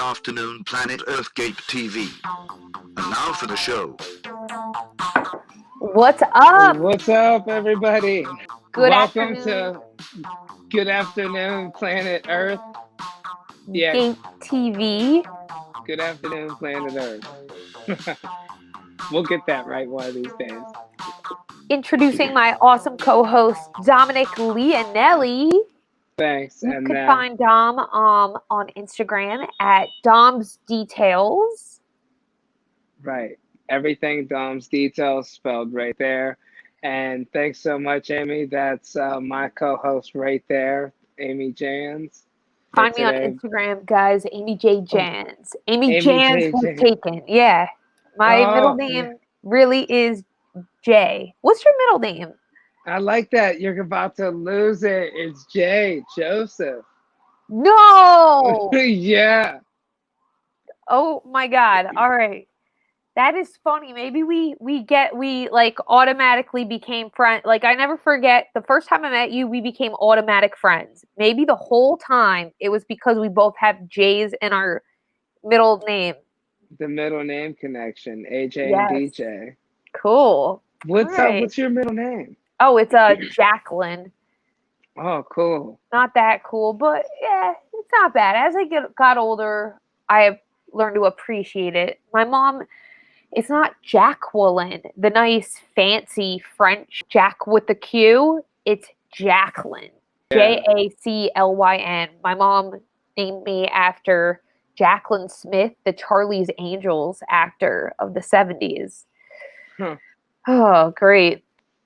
afternoon, Planet Earth GAPE TV. And now for the show. What's up? What's up, everybody? Good Welcome afternoon. to Good Afternoon, Planet Earth. Yeah, GAPE TV. Good Afternoon, Planet Earth. We'll get that right one of these days. Introducing my awesome co-host Dominic Leonelli. Thanks. You And could find Dom on Instagram at Dom's Details. right, everything Dom's Details spelled right there. And thanks so much, Amy. That's my co-host right there, Amy Jans. Find me on Today, Instagram, guys. Amy J. Jans. Amy Amy Jans J. was Jans. taken. Yeah. My middle name really is J. What's your middle name? I like that. You're about to lose it. It's Joseph. No. Yeah. Oh my God. All right. That is funny. Maybe we like automatically became friends. Like I never forget the first time I met you, we became automatic friends. Maybe the whole time it was because we both have J's in our middle name. The middle name connection, AJ Yes. and DJ. Cool. What's All right. What's your middle name? Oh, it's Jacqueline. Oh, cool. Not that cool, but yeah, it's not bad. As I got older, I have learned to appreciate it. My mom, it's not Jacqueline, the nice, fancy French Jack with the Q. It's Jacqueline. Yeah. Jaclyn. My mom named me after Jacqueline Smith, the Charlie's Angels actor of the 70s. Huh. Oh, great.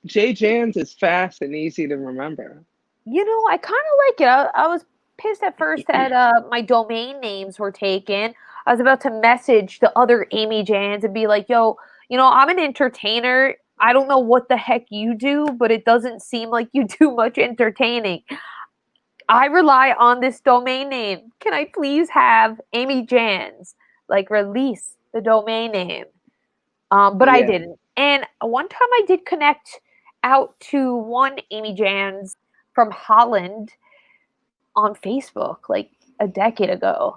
J Jans is fast and easy to remember. You know, I kind of like it. I was pissed at first that my domain names were taken. I was about to message the other Amy Jans and be like, yo, you know, I'm an entertainer. I don't know what the heck you do, but it doesn't seem like you do much entertaining. I rely on this domain name. Can I please have Amy Jans, like, release the domain name? But I didn't. And one time I did connect out to one Amy Jans from Holland on Facebook, like a decade ago.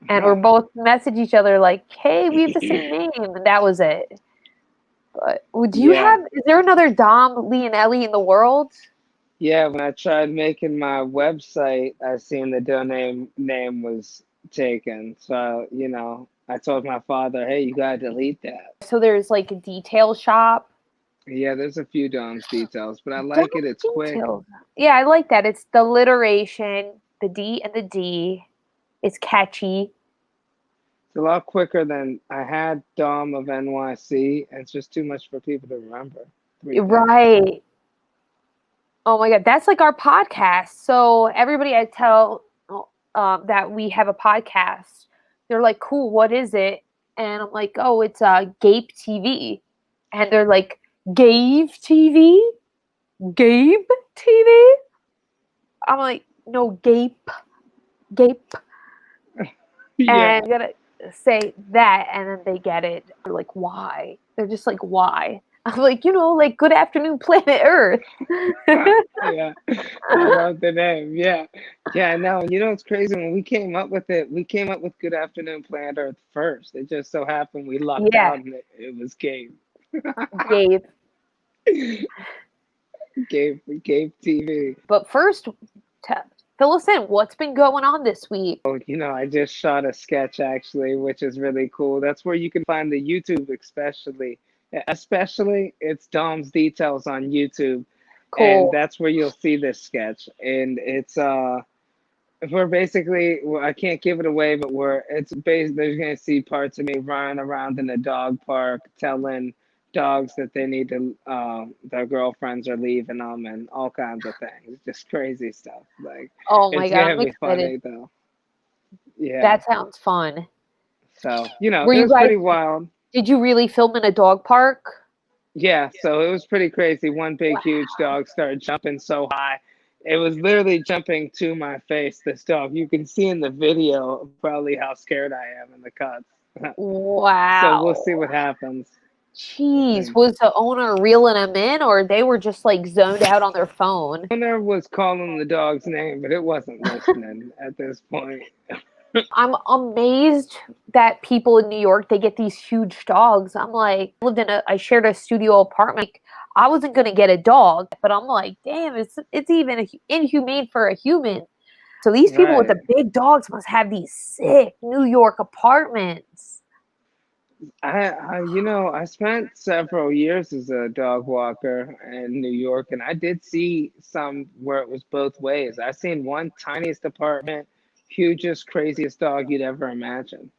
And we're both message each other like, hey, we have the same name. And that was it. But do you is there another Dom Leonelli in the world? Yeah, when I tried making my website, I seen the domain name was taken. So, you know, I told my father, hey, you gotta delete that. So there's like a detail shop. Yeah, there's a few Dom's Details, but I like it. It's quick. Yeah, I like that. It's the alliteration, the D and the D. It's catchy. It's a lot quicker than I had Dom of NYC, and it's just too much for people to remember. Right. Oh my God, that's like our podcast. So everybody I tell that we have a podcast, they're like, cool, what is it? And I'm like, oh, it's GAPE TV. And they're like, GAPE TV? GAPE TV? I'm like, no, GAPE. GAPE. Yeah. And you gotta say that, and then they get it. They're like, why? They're just like, why? I'm like, you know, like Good Afternoon Planet Earth. Yeah, I love the name. Yeah, I know. You know, it's crazy when we came up with it. We came up with Good Afternoon Planet Earth first. It just so happened we lucked out, and it was Gabe. Gabe. Gabe TV. But first, fill us in. What's been going on this week? Oh, you know, I just shot a sketch actually, which is really cool. That's where you can find the YouTube, especially it's Dom's Details on YouTube. Cool. And that's where you'll see this sketch. And it's we're basically, well, I can't give it away, but there's gonna see parts of me running around in a dog park telling dogs that they need to their girlfriends are leaving them and all kinds of things. Just crazy stuff. Like, oh my it's God, gonna I'm be excited. funny though. Yeah. That sounds fun. So, you know, Were it you was guys, pretty wild. did you really film in a dog park? Yeah, so it was pretty crazy. One big, huge dog started jumping so high. It was literally jumping to my face, this dog. You can see in the video probably how scared I am in the cuts. Wow. So we'll see what happens. Jeez, was the owner reeling them in, or they were just like zoned out on their phone? The owner was calling the dog's name, but it wasn't listening at this point. I'm amazed that people in New York, they get these huge dogs. I'm like, I shared a studio apartment. Like, I wasn't gonna get a dog, but I'm like, damn, it's even inhumane for a human. So these people with Right. the big dogs must have these sick New York apartments. I spent several years as a dog walker in New York, and I did see some where it was both ways. I seen one tiniest apartment, hugest, craziest dog you'd ever imagine.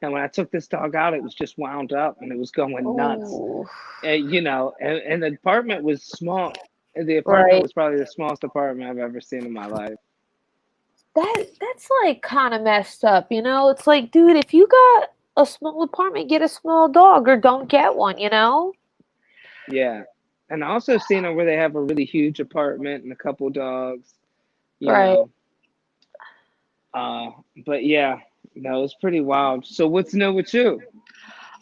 And when I took this dog out, it was just wound up and it was going nuts. Oh, And the apartment was small. And the apartment right. was probably the smallest apartment I've ever seen in my life. That's like kind of messed up, you know? It's like, dude, if you got a small apartment, get a small dog or don't get one, you know? Yeah. And I also seen it where they have a really huge apartment and a couple dogs, you Right. know. Uh, but yeah, that was pretty wild. So what's new with you?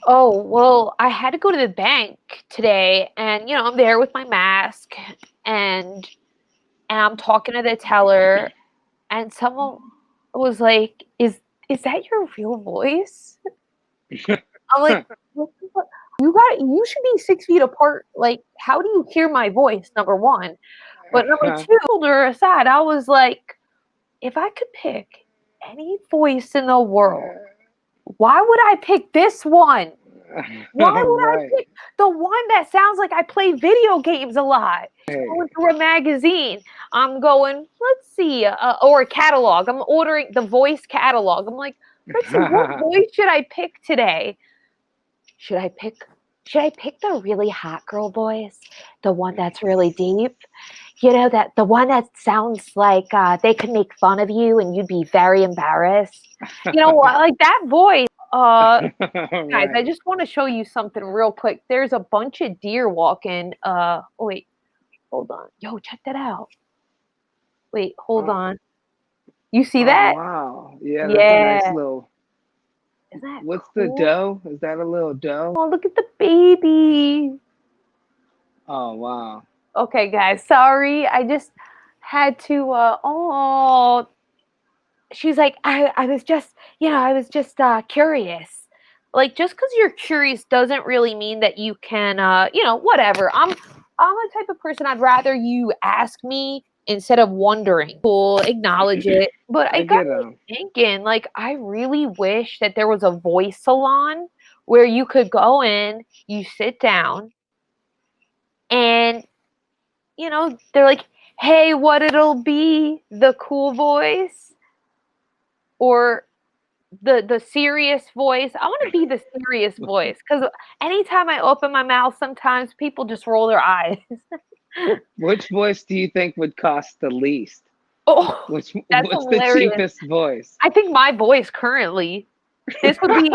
Oh, well, I had to go to the bank today and I'm there with my mask and I'm talking to the teller and someone was like, "Is that your real voice?" I'm like, "What the fuck? You should be 6 feet apart. Like, how do you hear my voice, number one? But number two, pulled her aside. I was like, if I could pick any voice in the world, why would I pick this one? Why would I Right. pick the one that sounds like I play video games a lot? Hey. Going through a magazine. I'm going, let's see, or a catalog. I'm ordering the voice catalog. I'm like, let's see, what voice should I pick today? Should I pick the really hot girl voice? The one that's really deep? That the one that sounds like they could make fun of you and you'd be very embarrassed. You know what? Like that voice. Guys, I Right. just want to show you something real quick. There's a bunch of deer walking. Oh, wait, hold on. Yo, check that out. Wait, hold Oh, on. You see oh that? wow. Yeah, that's a nice Yeah. little. Isn't that What's the cool? doe? Is that a little doe? Oh, look at the baby. Oh wow. Okay, guys, sorry. I just had to. Oh, she's like, I was just, curious. Like, just because you're curious doesn't really mean that you can, whatever. I'm a type of person. I'd rather you ask me instead of wondering. Cool, acknowledge it. But I it got get me him. thinking. Like, I really wish that there was a voice salon where you could go in, you sit down, and they're like, "Hey, what it'll be? The cool voice." Or the serious voice. I want to be the serious voice because anytime I open my mouth, sometimes people just roll their eyes. Which voice do you think would cost the least? Oh, that's What's the hilarious. cheapest voice? I think my voice currently. This would be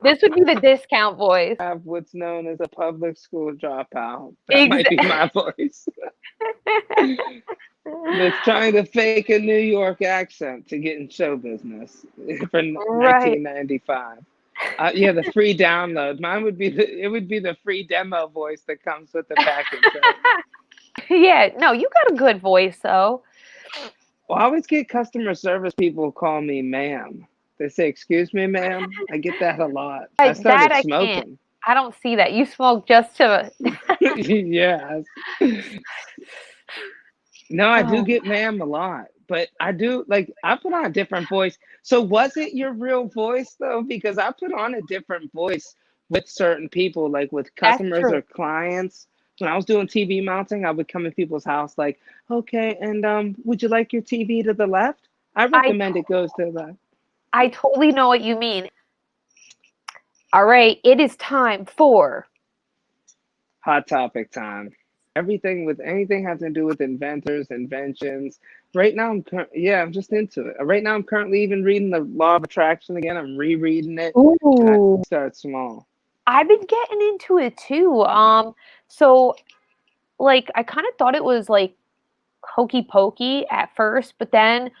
this would be the discount voice. I have what's known as a public school dropout. That might be Ex- my voice. That's trying to fake a New York accent to get in show business for right. 1995. Yeah, the free download. Mine would be the free demo voice that comes with the package, right? Yeah. No, you got a good voice though. Well, I always get customer service people call me ma'am. They say, "Excuse me, ma'am." I get that a lot. I That started I can't. smoking. I don't see that. You smoke just to. Yes. No, I do Oh, get ma'am a lot, but I do like I put on a different voice. So was it your real voice though? Because I put on a different voice with certain people, like with that's customers true. or clients. When I was doing TV mounting, I would come in people's house like, okay, and would you like your TV to the left? I I recommend it goes to the left. I totally know what you mean. All right, it is time for. Hot topic time. Everything with anything having to do with inventors, inventions. Right now, I'm just into it. Right now, I'm currently even reading the Law of Attraction again. I'm rereading it, and I Ooh, start small. I've been getting into it too. So like I kind of thought it was like hokey pokey at first, but then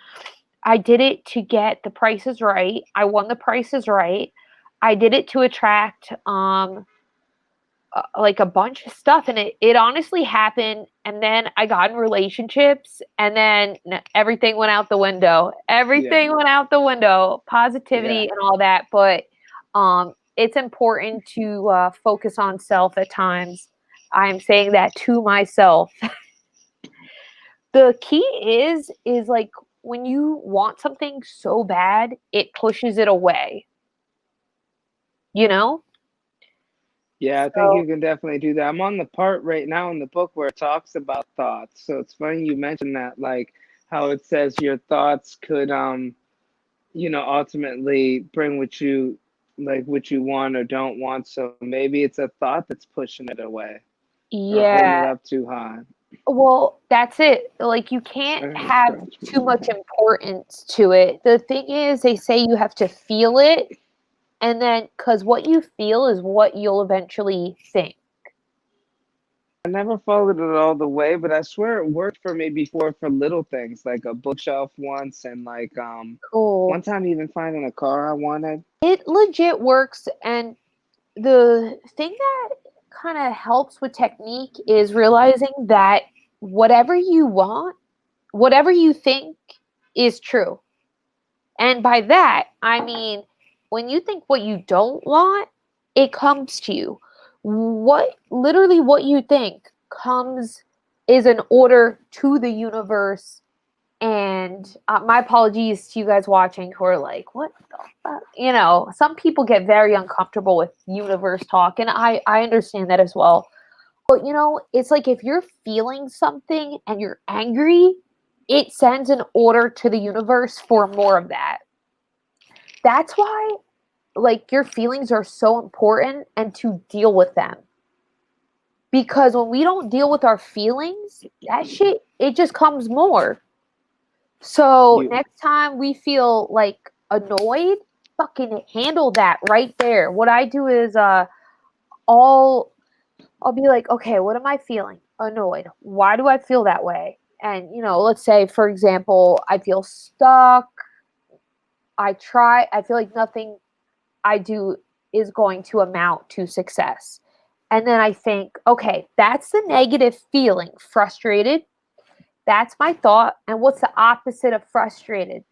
I did it to get the prices right. I won the prices right. I did it to attract like a bunch of stuff, and it honestly happened. And then I got in relationships, and then everything went out the window. Everything went out the window, positivity and all that. But it's important to focus on self at times. I'm saying that to myself. The key is like when you want something so bad, it pushes it away. You know? Yeah, I think you can definitely do that. I'm on the part right now in the book where it talks about thoughts. So it's funny you mentioned that, like how it says your thoughts could ultimately bring what you want or don't want. So maybe it's a thought that's pushing it away or holding it Yeah. up too high. Well, that's it. Like you can't have too much importance to it. The thing is, they say you have to feel it, and then because what you feel is what you'll eventually think. I never followed it all the way, but I swear it worked for me before for little things like a bookshelf once and like Cool. one time even finding a car I wanted. It legit works, and the thing that kind of helps with technique is realizing that whatever you want, whatever you think is true. And by that, I mean, when you think what you don't want, it comes to you. Literally what you think comes is an order to the universe. And my apologies to you guys watching who are like, what the fuck? You know, some people get very uncomfortable with universe talk, and I understand that as well. But, you know, it's like if you're feeling something and you're angry, it sends an order to the universe for more of that. That's why, like, your feelings are so important and to deal with them. Because when we don't deal with our feelings, that shit, it just comes more. So next time we feel like annoyed, fucking handle that right there. What I do is I'll be like, okay, what am I feeling? Annoyed. Why do I feel that way? And let's say for example, I feel stuck. I feel like nothing I do is going to amount to success. And then I think, okay, that's the negative feeling, frustrated. That's my thought. And what's the opposite of frustrated?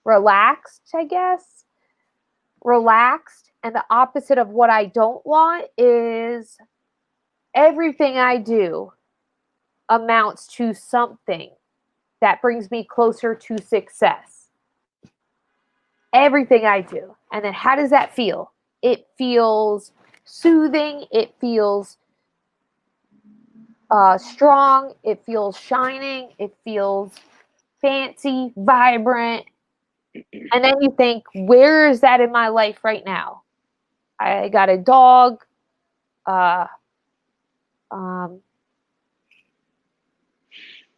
Relaxed, I guess. Relaxed. And the opposite of what I don't want is everything I do amounts to something that brings me closer to success. Everything I do. And then how does that feel? It feels soothing. It feels strong. It feels shining. It feels fancy, vibrant. And then you think, where is that in my life right now? I got a dog. Got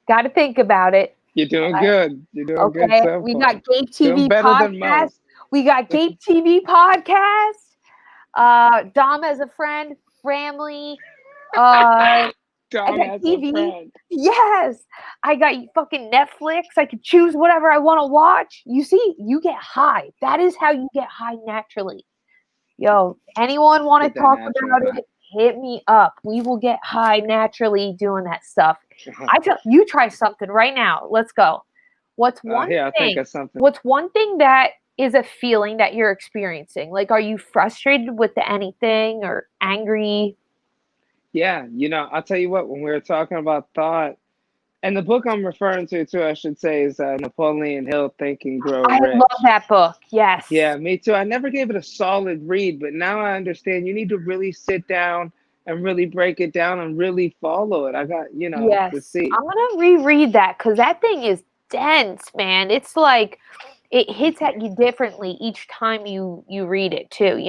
to think about it. You're doing good. You're doing good so far. We got GAPE Doing TV better than podcast. most. We got GAPE TV podcast. Dom as a friend, family. Dom as a friend. Yes, I got fucking Netflix. I can choose whatever I want to watch. You see, you get high. That is how you get high naturally. Yo, anyone want to talk about it? Hit me up. We will get high naturally doing that stuff. I tell you, try something right now. Let's go. What's one I'll think of something. What's one thing that is a feeling that you're experiencing? Like, are you frustrated with anything or angry? Yeah, I'll tell you what, when we were talking about thought, and the book I'm referring to, too, I should say, is Napoleon Hill, Think and Grow Rich. I love that book. Yes. Yeah, me too. I never gave it a solid read, but now I understand you need to really sit down and really break it down and really follow it. I got, to see. I'm going to reread that because that thing is dense, man. It's like it hits at you differently each time you read it, too,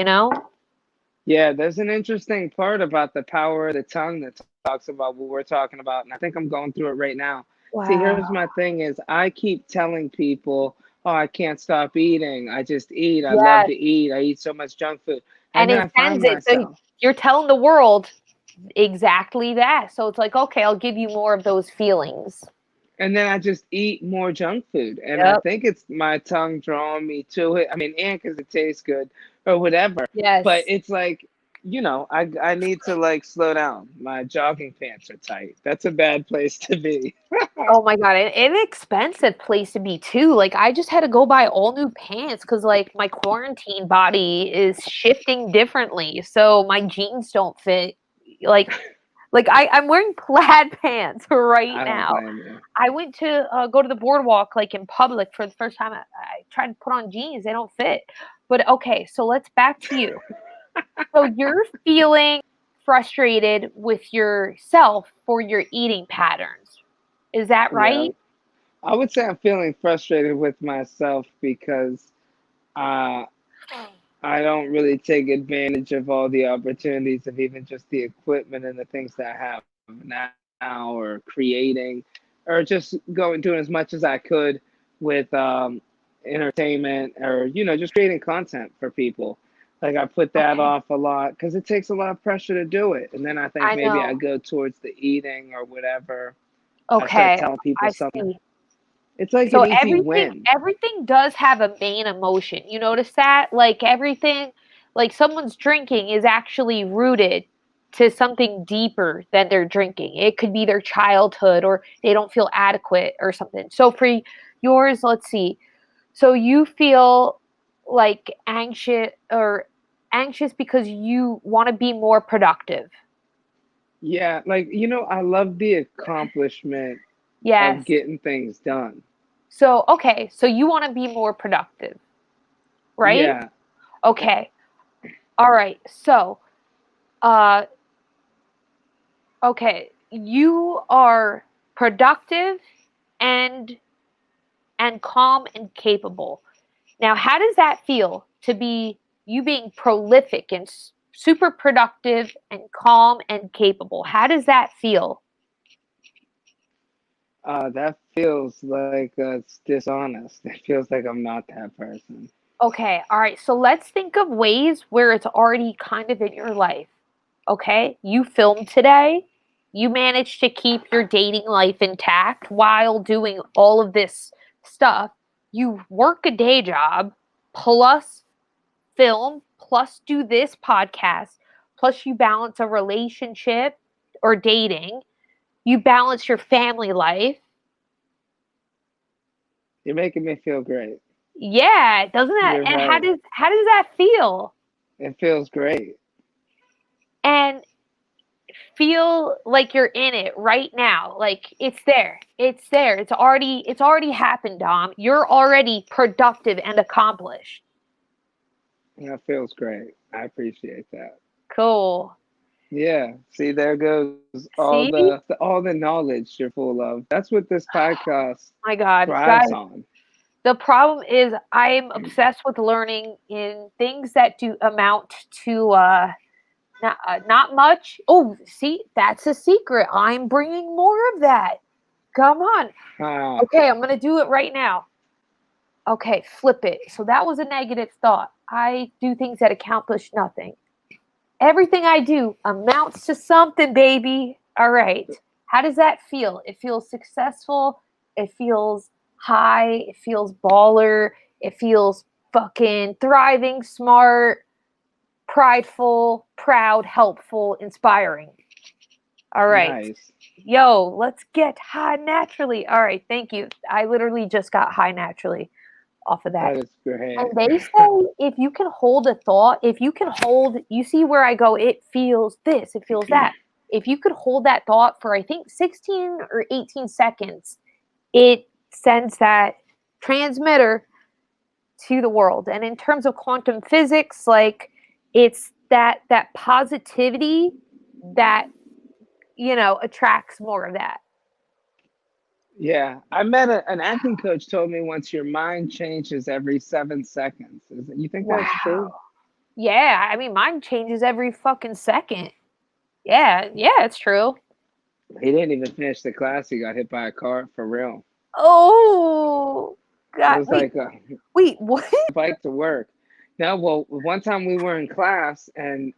Yeah, there's an interesting part about the power of the tongue that talks about what we're talking about. And I think I'm going through it right now. Wow. See, here's my thing is I keep telling people, oh, I can't stop eating. I just eat. I love to eat. I eat so much junk food. And then I find myself. So you're telling the world exactly that. So it's like, okay, I'll give you more of those feelings. And then I just eat more junk food. And I think it's my tongue drawing me to it. I mean, and because it tastes good or whatever. Yes. But it's like, I need to like slow down. My jogging pants are tight. That's a bad place to be. Oh my god, an expensive place to be too. Like I just had to go buy all new pants because like my quarantine body is shifting differently. So my jeans don't fit. Like I'm wearing plaid pants right I don't now. blame you. I went to go to the boardwalk like in public for the first time. I tried to put on jeans; they don't fit. But okay, so let's back to you. So you're feeling frustrated with yourself for your eating patterns. Is that Yeah, right? I would say I'm feeling frustrated with myself because uh, I don't really take advantage of all the opportunities of even just the equipment and the things that I have now, or creating, or just doing as much as I could with entertainment, or just creating content for people. Like I put that Okay. off a lot because it takes a lot of pressure to do it, and then I think I maybe I know. go towards the eating or whatever. I start Okay, telling people I something. see. It's like So an easy everything win. everything does have a main emotion. You notice that? Like everything like someone's drinking is actually rooted to something deeper than their drinking. It could be their childhood or they don't feel adequate or something. So for yours, let's see. So you feel like anxious because you want to be more productive. Yeah, like I love the accomplishment of Yes. getting things done. So okay, so you want to be more productive, right? Yeah, Okay. All right. So, uh, okay, you are productive and calm and capable. Now, how does that feel to be you being prolific and super productive and calm and capable? How does that feel? that feels like it's dishonest. It feels like I'm not that person. Okay. All right. So let's think of ways where it's already kind of in your life. Okay. You filmed today. You managed to keep your dating life intact while doing all of this stuff. You work a day job plus film plus do this podcast plus you balance a relationship or dating. You balance your family life. You're making me feel great. Yeah, doesn't that You're and right. how does that feel? It feels great. And feel like you're in it right now. Like it's there. It's there. It's already happened, Dom. You're already productive and accomplished. That feels great. I appreciate that. Cool. Yeah. See, there goes See? all the knowledge you're full of. That's what this podcast My God. thrives Guys, on. the problem is I'm obsessed with learning in things that do amount to not much. Oh, see, that's a secret. I'm bringing more of that. Come on. Ah, Okay, I'm going to do it right now. Okay, flip it. So that was a negative thought. I do things that accomplish nothing. Everything I do amounts to something, baby. All right. How does that feel? It feels successful. It feels high. It feels baller. It feels fucking thriving, smart, prideful, proud, helpful, inspiring. All right. nice. Yo, let's get high naturally. All right. Thank you. I literally just got high naturally off of that. That is And great. they say if you can hold a thought, if you can hold, you see where I go, it feels this, it feels that. If you could hold that thought for, I think, 16 or 18 seconds, it sends that transmitter to the world. And in terms of quantum physics, like it's that positivity that, attracts more of that. Yeah, I met an acting coach told me once your mind changes every 7 seconds. You think that's true? Wow. Yeah. I mean, mine changes every fucking second. Yeah. Yeah, it's true. He didn't even finish the class. He got hit by a car for real. Oh, It God. was Wait, like wait, what? bike to work. Now, well, one time we were in class, and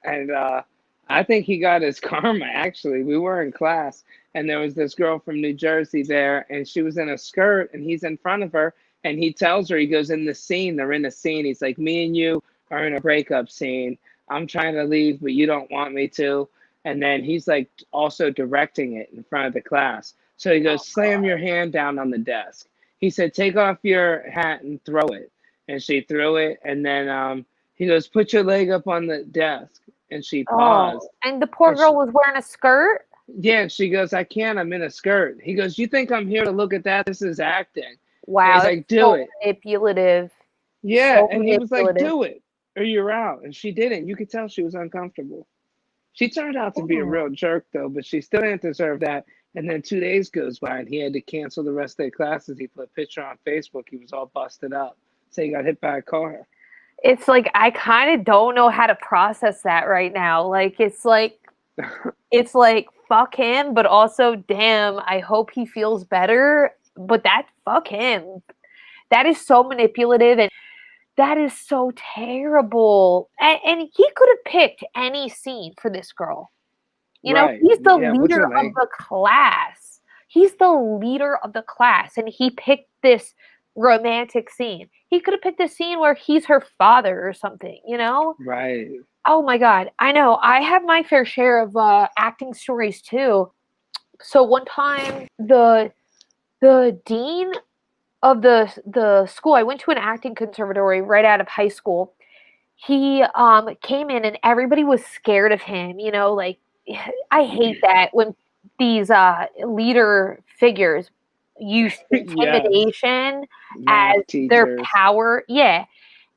I think he got his karma. Actually, we were in class, and there was this girl from New Jersey there, and she was in a skirt, and he's in front of her, and he tells her, he goes, in the scene, they're in the scene. He's like, me and you are in a breakup scene. I'm trying to leave, but you don't want me to. And then he's like also directing it in front of the class. So he Oh goes, slam God. your hand down on the desk. He said, take off your hat and throw it. And she threw it. And then he goes, put your leg up on the desk. And she paused. Oh, and the poor And girl she, was wearing a skirt. yeah, and she goes, I can't, I'm in a skirt. He goes, you think I'm here to look at that? This is acting. And Wow, he's it's like, do so it. manipulative. Yeah. So And he was like, manipulative. do it or you're out. And she didn't. You could tell she was uncomfortable. She turned out to be a Oh. real jerk, though, but she still didn't deserve that. And then 2 days goes by, and he had to cancel the rest of their classes. He put a picture on Facebook. He was all busted up. So he got hit by a car. It's like I kind of don't know how to process that right now. It's like fuck him, but also damn, I hope he feels better. But that fuck him. That is so manipulative and that is so terrible. And he could have picked any scene for this girl. You know, Right. he's the Yeah. What's leader her of name? the class. He's the leader of the class, and he picked this romantic scene. He could have picked a scene where he's her father or something, you know? Right. Oh my God. I know. I have my fair share of acting stories too. So one time, the dean of the school, I went to an acting conservatory right out of high school. He came in and everybody was scared of him, you know, like I hate that when these leader figures use Yes. intimidation Math as their teachers. power. Yeah.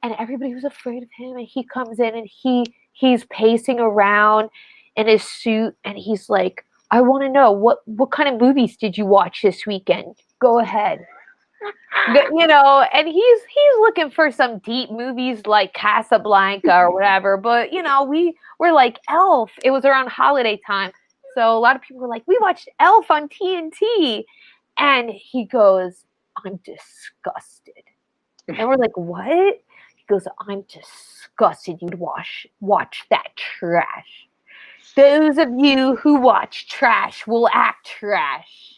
And everybody was afraid of him and he comes in and he's pacing around in his suit and he's like, I want to know what kind of movies did you watch this weekend? Go ahead. You know, and he's looking for some deep movies like Casablanca or whatever. But you know, we were like Elf. It was around holiday time, so a lot of people were like, "We watched Elf on TNT," and he goes, "I'm disgusted," and we're like, "What?" He goes, "I'm disgusted. You'd watch that trash. Those of you who watch trash will act trash."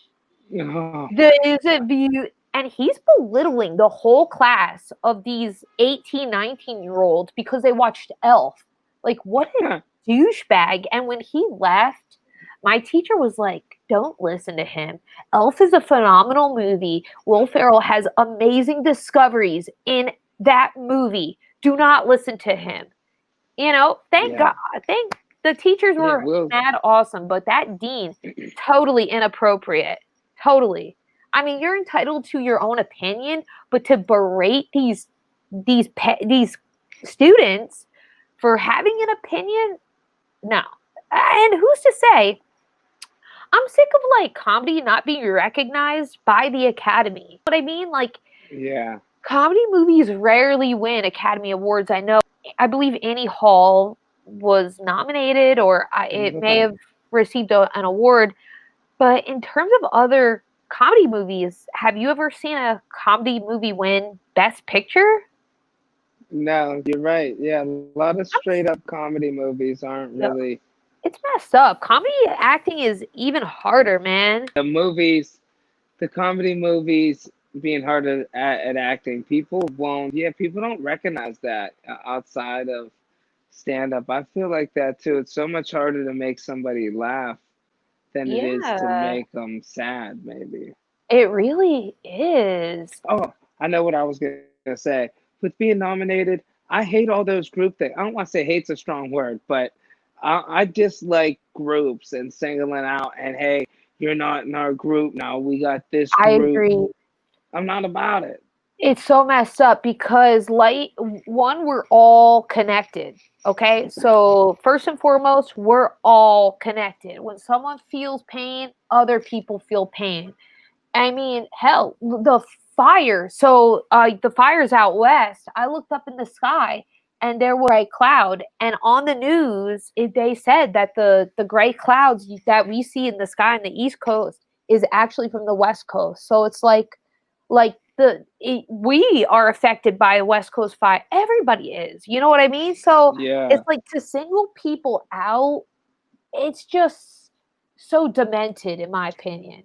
Oh, Those of you, and he's belittling the whole class of these 18, 19-year-olds because they watched Elf. Like, what a douchebag. And when he left, my teacher was like, don't listen to him. Elf is a phenomenal movie. Will Ferrell has amazing discoveries in that movie. Do not listen to him. You know, thank yeah. God. Thank the teachers Yeah. were Will. mad awesome, but that dean, totally inappropriate. Totally. I mean, you're entitled to your own opinion, but to berate these students for having an opinion, no. And who's to say? I'm sick of like comedy not being recognized by the Academy. What I mean, like Yeah. comedy movies rarely win Academy Awards. I know. I believe Annie Hall was nominated, or it may have received an award. But in terms of other comedy movies, have you ever seen a comedy movie win Best Picture? No, you're right. Yeah. A lot of I'm, straight up comedy movies aren't yeah, really it's messed up. Comedy acting is even harder, man. the movies. The comedy movies being hard at acting, people won't, yeah, people don't recognize that outside of stand up. I feel like that too. It's so much harder to make somebody laugh than it is to Yeah, make them sad, maybe. it really is. Oh, I know what I was going to say. With being nominated, I hate all those group things. I don't want to say hate's a strong word, but I dislike groups and singling out and hey, you're not in our group now. We got this I group. agree. I'm not about it. It's so messed up because one, we're all connected. Okay. So first and foremost, we're all connected. When someone feels pain, other people feel pain. I mean, hell, the fire. So the fires out west, I looked up in the sky and there was a cloud. And on the news, they said that the gray clouds that we see in the sky on the East Coast is actually from the West Coast. So it's like we are affected by a West Coast fire. Everybody is. You know what I mean? So it's Yeah, like to single people out, it's just so demented, in my opinion.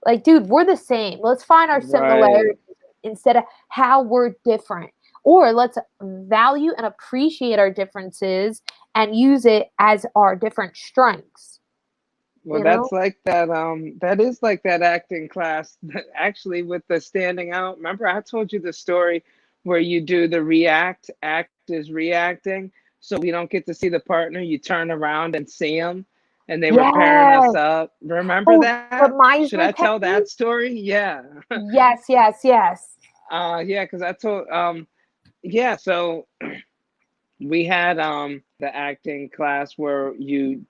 Like, dude, we're the same. Let's find our right. similarities instead of how we're different. Or let's value and appreciate our differences and use it as our different strengths. Well, You know? that's like that. That is like that acting class. Actually, with the standing out. Remember, I told you the story where you do the react. Act is reacting, so we don't get to see the partner. You turn around and see them, and they were pairing us Yes. up. Remember Oh, the that? Should Meisner I tell technique? that story? Yeah. Yes, yes, yes. Yeah, because I told. Yeah. So we had the acting class where you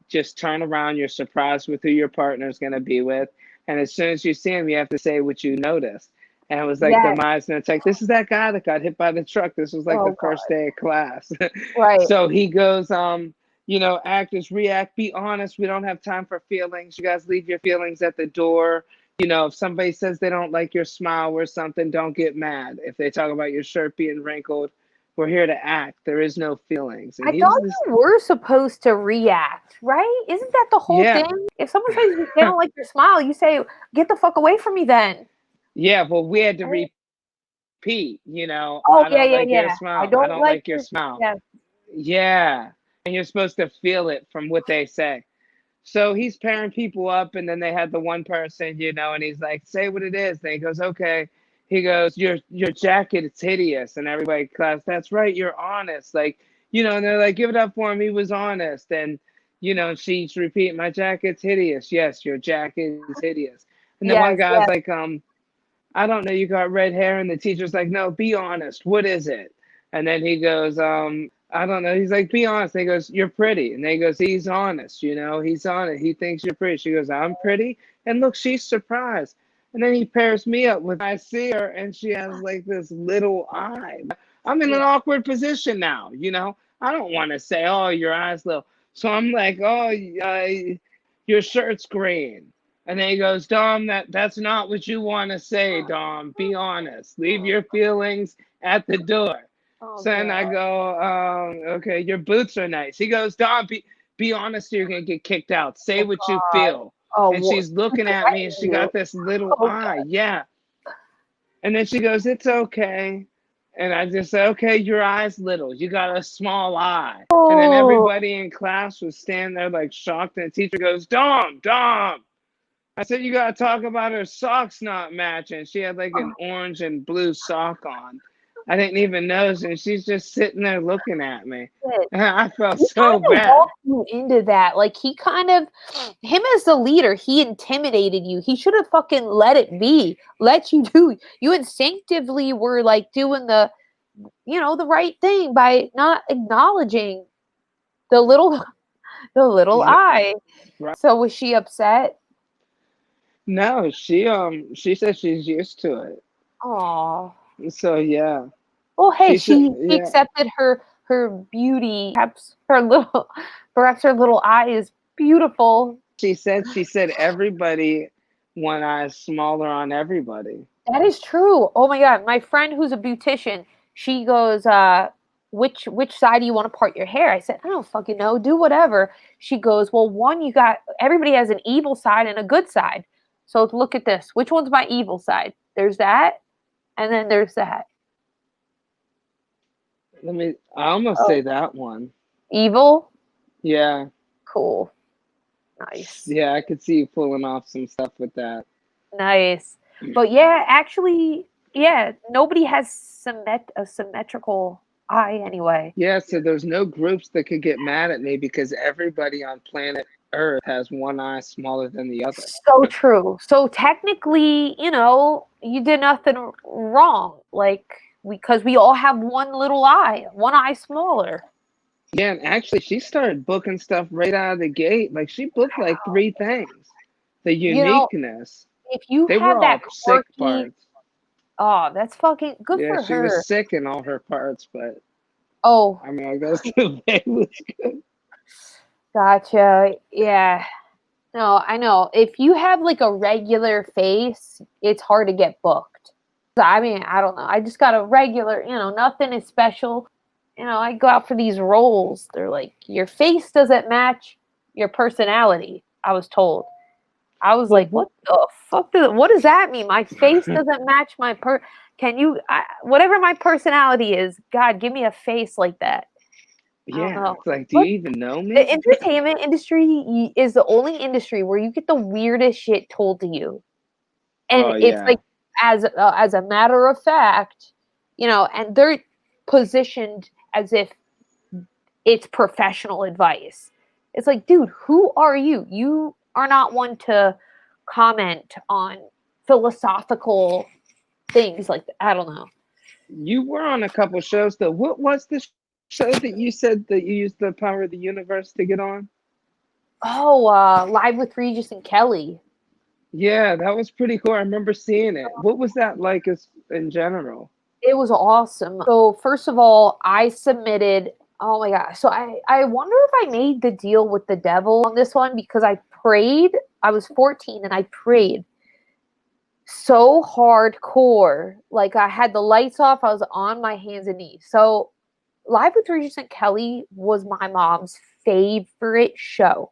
just turn around, you're surprised with who your partner is going to be with. And as soon as you see him, you have to say what you noticed. And it was like the Yes. Meisner tech. This is that guy that got hit by the truck. This was like Oh the God. first day of class. Right. So he goes, actors react, be honest. We don't have time for feelings. You guys leave your feelings at the door. If somebody says they don't like your smile or something, don't get mad. If they talk about your shirt being wrinkled, we're here to act. There is no feelings. And I he was thought this, you were supposed to react, right? Isn't that the whole yeah. thing? If someone says they don't like your smile, you say, "Get the fuck away from me," then. Yeah, well, we had to Right? repeat, Oh I yeah, don't yeah, like your yeah. I smile. I don't don't like like your your. smile. Yes. Yeah. And you're supposed to feel it from what they say. So he's pairing people up, and then they had the one person, and he's like, say what it is. And he goes, okay. He goes, your jacket, it's hideous. And everybody claps, that's right, you're honest. Like, and they're like, give it up for him. He was honest. And, she's repeating, my jacket's hideous. Yes, your jacket is hideous. And the one Yes. guy's Yes. like, I don't know, you got red hair. And the teacher's like, no, be honest. What is it? And then he goes, I don't know. He's like, be honest. And he goes, you're pretty. And then he goes, he's honest. He's honest. He thinks you're pretty. She goes, I'm pretty. And look, she's surprised. And then he pairs me up with, I see her and she has like this little eye. I'm in Yeah. an awkward position now. I don't want to say, oh, your eye's little. So I'm like, oh, your shirt's green. And then he goes, Dom, that's not what you want to say, Dom. Be honest. Leave your feelings at the door. Oh So then I God. go, okay, your boots are nice. He goes, Dom, be honest or you're going to get kicked out. Say Oh what you God. feel. Oh, And she's looking at me and threaten she you. got this little Oh eye. God. Yeah. And then she goes, it's okay. And I just said, okay, your eye's little. You got a small eye. And then Oh. everybody in class was standing there like shocked. And the teacher goes, Dom. I said, you got to talk about her socks not matching. She had like an orange and blue sock on. I didn't even notice. And she's just sitting there looking at me. Shit. And I felt He so kind of bad. walked you into that. Like him as the leader, he intimidated you. He should have fucking let it be. Let you do. You instinctively were like doing the right thing by not acknowledging the little, the little eye. Right. So was she upset? No, she said she's used to it. Oh. So yeah. Well, hey, She said she yeah. accepted her beauty. Perhaps her little eye is beautiful. She said everybody one eye is smaller on everybody. That is true. Oh my god, my friend who's a beautician, she goes, which side do you want to part your hair? I said, I don't fucking know. Do whatever. She goes, well, everybody has an evil side and a good side. So look at this. Which one's my evil side? There's that, and then there's that. I almost Oh, say that one. evil. Yeah. Cool. Nice. Yeah, I could see you pulling off some stuff with that. Nice. But yeah, actually, yeah, nobody has a symmetrical eye anyway. Yeah, so there's no groups that could get mad at me because everybody on planet Earth has one eye smaller than the other. So true. So technically, you did nothing wrong. Like, because we all have one little eye, one eye smaller. Yeah, and actually, she started booking stuff right out of the gate. Like, she booked like 3 things. The You know, uniqueness. if you They were have that all sick quirky, parts. oh, that's fucking good Yeah, for she was her. sick in all her parts, but Oh, I mean, I guess the day was good. gotcha. Yeah. No, I know. If you have like a regular face, it's hard to get booked. I mean, I don't know. I just got a regular, nothing is special. I go out for these roles. They're like, your face doesn't match your personality, I was told. I was like, what the fuck? What does that mean? My face doesn't match my whatever my personality is, God, give me a face like that. I don't Yeah, know. it's like, do But you even know the me? entertainment industry is the only industry where you get the weirdest shit told to you. And Oh it's yeah. like, as a matter of fact, and they're positioned as if it's professional advice. It's like, dude, who are you? You are not one to comment on philosophical things like that. I don't know. You were on a couple shows though. What was the show that you said that you used the power of the universe to get on? Oh, Live with Regis and Kelly. Yeah, that was pretty cool. I remember seeing it. What was that like as in general? It was awesome. So first of all, I submitted. Oh my god! So I wonder if I made the deal with the devil on this one because I prayed. I was 14 and I prayed so hardcore. Like I had the lights off. I was on my hands and knees. So Live with Regis and Kelly was my mom's favorite show.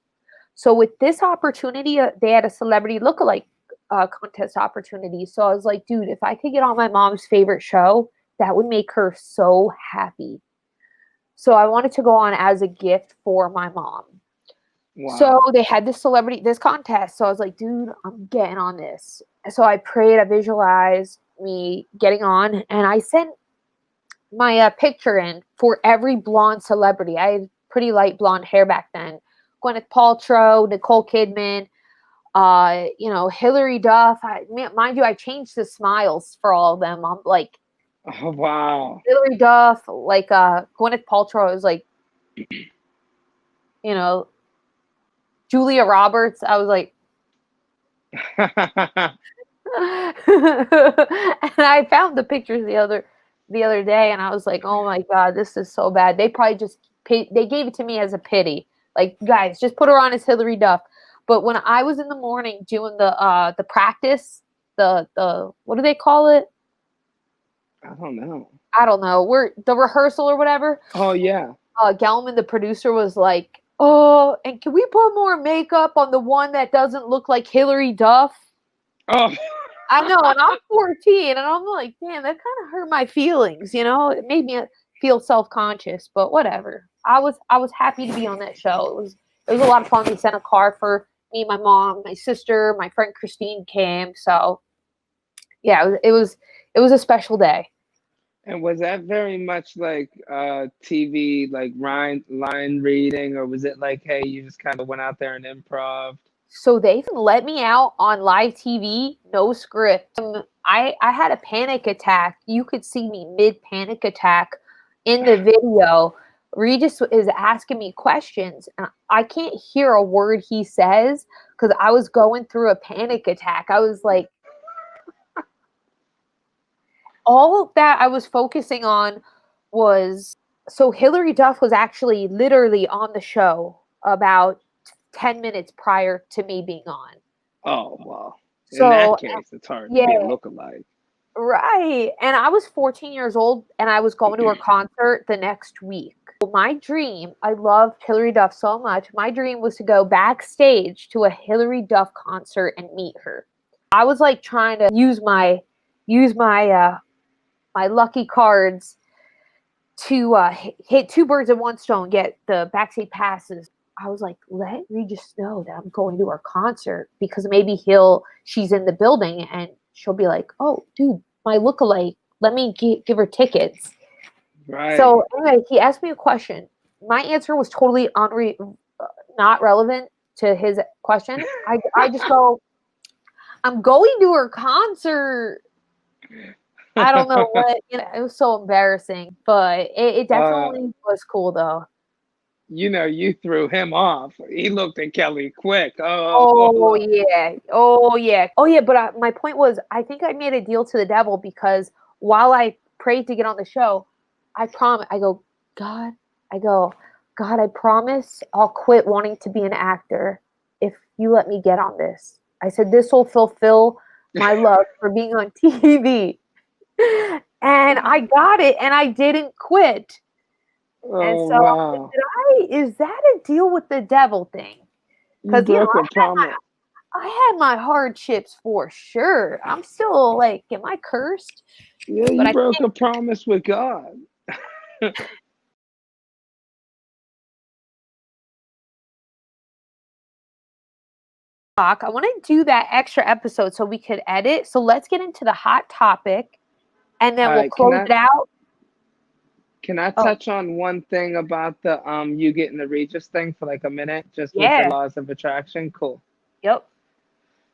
So with this opportunity, they had a celebrity lookalike contest opportunity. So I was like, dude, if I could get on my mom's favorite show, that would make her so happy. So I wanted to go on as a gift for my mom. So Wow. they had this contest. So I was like, dude, I'm getting on this. So I prayed, I visualized me getting on, and I sent my picture in for every blonde celebrity. I had pretty light blonde hair back then. Gwyneth Paltrow, Nicole Kidman, Hilary Duff. Mind you, I changed the smiles for all of them. I'm like Oh wow. Hilary Duff, like Gwyneth Paltrow is like, you know, Julia Roberts. I was like, and I found the pictures the other day, and I was like, oh my god, this is so bad. They probably just they gave it to me as a pity. Like, guys, just put her on as Hilary Duff. But when I was in the morning doing the practice, the what do they call it? I don't know. I don't know. We're the rehearsal or whatever. Oh yeah. Gelman, the producer, was like, "Oh, and can we put more makeup on the one that doesn't look like Hilary Duff?" Oh. I know, and I'm 14, and I'm like, "Damn, that kind of hurt my feelings." It made me feel self-conscious, but whatever. I was happy to be on that show. It was a lot of fun. They sent a car for me, my mom, my sister, my friend Christine came. So yeah, it was a special day. And was that very much like TV, like line reading, or was it like, hey, you just kind of went out there and improv? So they let me out on live TV, no script. I had a panic attack. You could see me mid panic attack in the video. Regis is asking me questions, and I can't hear a word he says because I was going through a panic attack. I was like, all that I was focusing on was so Hilary Duff was actually literally on the show about 10 minutes prior to me being on. Oh well. In So that case, it's hard to yeah, be a lookalike. right. And I was 14 years old and I was going to her concert the next week. My dream, I loved Hilary Duff so much. My dream was to go backstage to a Hilary Duff concert and meet her. I was like trying to use my my lucky cards to hit two birds in one stone, get the backstage passes. I was like, let Regis know that I'm going to her concert because maybe she's in the building and she'll be like, oh, dude, my lookalike, let me give her tickets. Right. So anyway, he asked me a question. My answer was totally not relevant to his question. I just go, I'm going to her concert. I don't know what, it was so embarrassing, but it definitely was cool though. You threw him off. He looked at Kelly quick. Oh Oh. yeah. Oh yeah. Oh yeah. But my point was, I think I made a deal to the devil because while I prayed to get on the show, I promise. God, I go, God, I promise I'll quit wanting to be an actor if you let me get on this. I said this will fulfill my love for being on TV, and I got it, and I didn't quit. And Oh so wow. is that a deal with the devil thing? You Because broke a promise. I had my hardships for sure. I'm still like, am I cursed? Yeah, But you broke a promise with God. I want to do that extra episode so we could edit. So let's get into the hot topic, and then All we'll right, close it out. can I Oh, touch on one thing about the you getting the Regis thing for like a minute, just with the yeah. laws of attraction? Cool. Yep.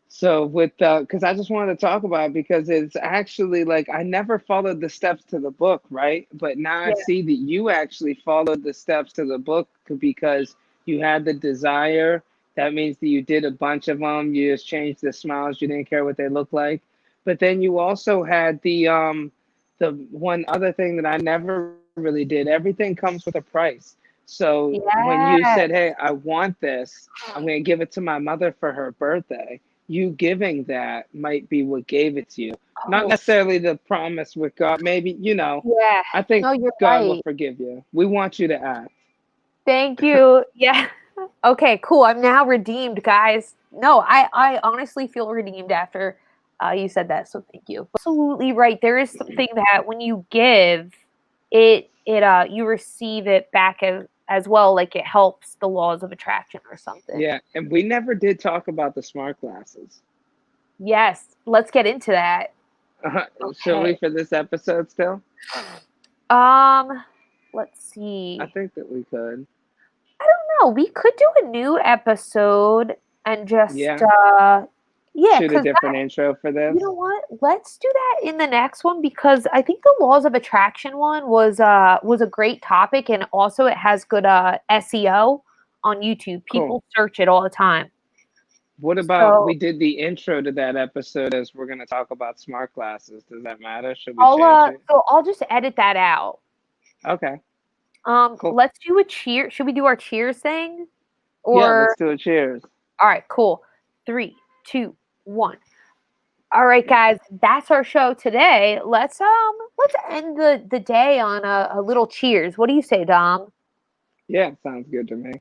So with because I just wanted to talk about it because it's actually like I never followed the steps to the book, right? But now I Yeah. see that you actually followed the steps to the book because you had the desire. That means that you did a bunch of them. You just changed the smiles. You didn't care what they looked like. But then you also had the one other thing that I never really did. Everything comes with a price. So when you Yeah. said, "Hey, I want this. I'm going to give it to my mother for her birthday." You giving that might be what gave it to you. Not Oh, necessarily the promise with God. Maybe, yeah. I think No, you're God will right. forgive you. We want you to act. Thank you. Yeah. Okay, cool. I'm now redeemed, guys. No, I honestly feel redeemed after you said that. So thank you. Absolutely right. There is something that when you give, it you receive it back as well. Like it helps the laws of attraction or something. Yeah, and we never did talk about the smart glasses. Yes. Let's get into that. Should we Okay. for this episode still? Um, let's I see. think that we could. No, we could do a new episode and just Yeah, yeah, shoot a because different intro for you this. know what? Let's do that in the next one because I think the laws of attraction one was a great topic and also it has good SEO on YouTube. Cool. People search it all the time. What about we So did the intro to that episode as we're going to talk about smart glasses? Does that matter? Should we change it? I'll just edit that out. Okay, cool. Let's do a cheer. Should we do our cheers thing? Yeah, let's Or do a cheers. all right, cool. 3, 2, 1. All right, guys, that's our show today. Let's end the day on a little cheers. What do you say, Dom? Yeah, sounds good to me.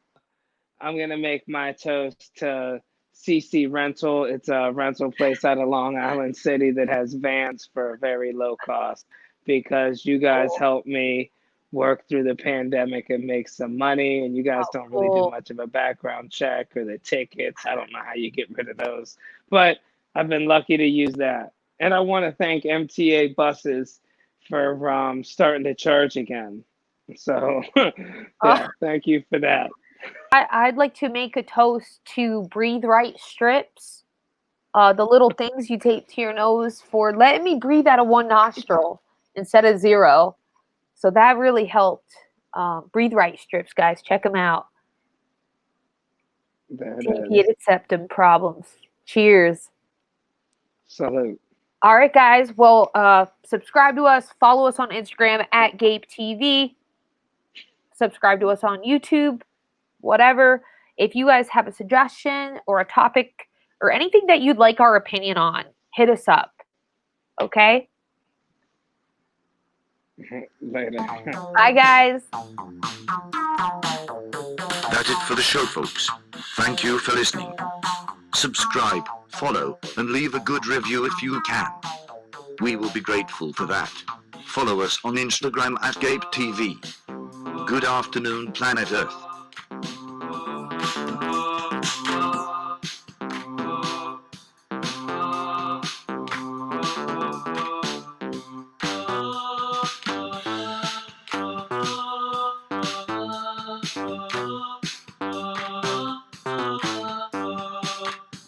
I'm gonna make my toast to CC Rental. It's a rental place out of Long Island City that has vans for a very low cost because you guys Cool. helped me work through the pandemic and make some money, and you guys Oh, don't really do cool. much of a background check or the tickets. I don't know how you get rid of those, but I've been lucky to use that. And I want to thank MTA buses for starting to charge again. So, Uh, yeah, thank you for that. I'd like to make a toast to Breathe Right strips. The little things you tape to your nose for letting me breathe out of one nostril instead of zero. So that really helped. Breathe Right strips, guys. Check them out. There it is. Deviated septum problems. Cheers. Salute. All right, guys. Well, subscribe to us. Follow us on Instagram at GAPE TV. Subscribe to us on YouTube. Whatever. If you guys have a suggestion or a topic or anything that you'd like our opinion on, hit us up. Okay? Later. Bye, guys. That's it for the show, folks. Thank you for listening. Subscribe, follow, and leave a good review if you can. We will be grateful for that. Follow us on Instagram at GAPE TV. Good afternoon, planet Earth.